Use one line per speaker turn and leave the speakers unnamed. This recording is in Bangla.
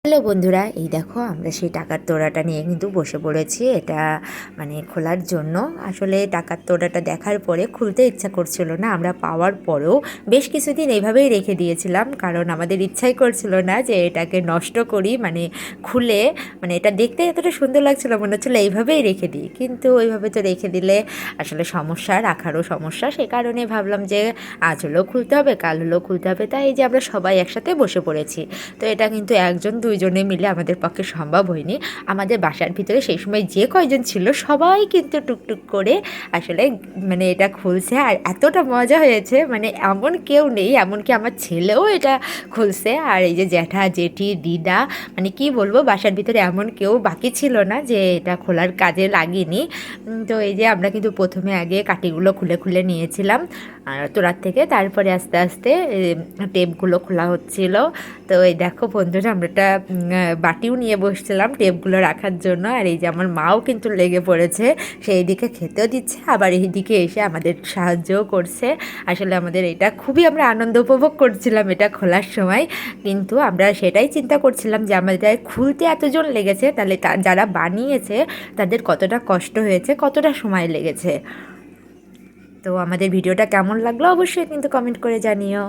হ্যালো বন্ধুরা, এই দেখো আমরা সেই টাকার তোড়াটা নিয়ে কিন্তু বসে পড়েছি। এটা মানে খোলার জন্য। আসলে টাকার তোড়াটা দেখার পরে খুলতে ইচ্ছা করছিল না। আমরা পাওয়ার পরেও বেশ কিছুদিন এইভাবেই রেখে দিয়েছিলাম, কারণ আমাদের ইচ্ছাই করছিল না যে এটাকে নষ্ট করি, মানে খুলে, মানে এটা দেখতে এতটা সুন্দর লাগছিল, মনে হচ্ছিলো এইভাবেই রেখে দিই। কিন্তু ওইভাবে তো রেখে দিলে আসলে সমস্যা, রাখারও সমস্যা। সে কারণে ভাবলাম যে আজ হলেও খুলতে হবে, কাল হলেও খুলতে হবে। তাই এই যে আমরা সবাই একসাথে বসে পড়েছি। তো এটা কিন্তু একজন দুইজনে মিলে আমাদের পক্ষে সম্ভব হয়নি। আমাদের বাসার ভিতরে সেই সময় যে কয়জন ছিল সবাই কিন্তু টুকটুক করে আসলে মানে এটা খুলছে, আর এতটা মজা হয়েছে, মানে এমন কেউ নেই, এমনকি আমার ছেলেও এটা খুলছে। আর এই যে জ্যাঠা জেঠি দিদা, মানে কি বলবো, বাসার ভিতরে এমন কেউ বাকি ছিল না যে এটা খোলার কাজে লাগেনি। তো এই যে আমরা কিন্তু প্রথমে আগে কাঠিগুলো খুলে খুলে নিয়েছিলাম আর তোরার থেকে, তারপরে আস্তে আস্তে টেপগুলো খোলা হচ্ছিল। তো এই দেখো বন্ধুরা, আমরা একটা বাটিও নিয়ে বসছিলাম টেপগুলো রাখার জন্য। আর এই যে আমার মাও কিন্তু লেগে পড়েছে, সেই দিকে খেতেও দিচ্ছে, আবার এই দিকে এসে আমাদের সাহায্যও করছে। আসলে আমাদের এটা খুবই আমরা আনন্দ উপভোগ করছিলাম এটা খোলার সময়। কিন্তু আমরা সেটাই চিন্তা করছিলাম যে আমাদের খুলতে এতজন লেগেছে, তাহলে যারা বানিয়েছে তাদের কতটা কষ্ট হয়েছে, কতটা সময় লেগেছে। তো আমাদের ভিডিওটা কেমন লাগলো অবশ্যই কিন্তু কমেন্ট করে জানিও।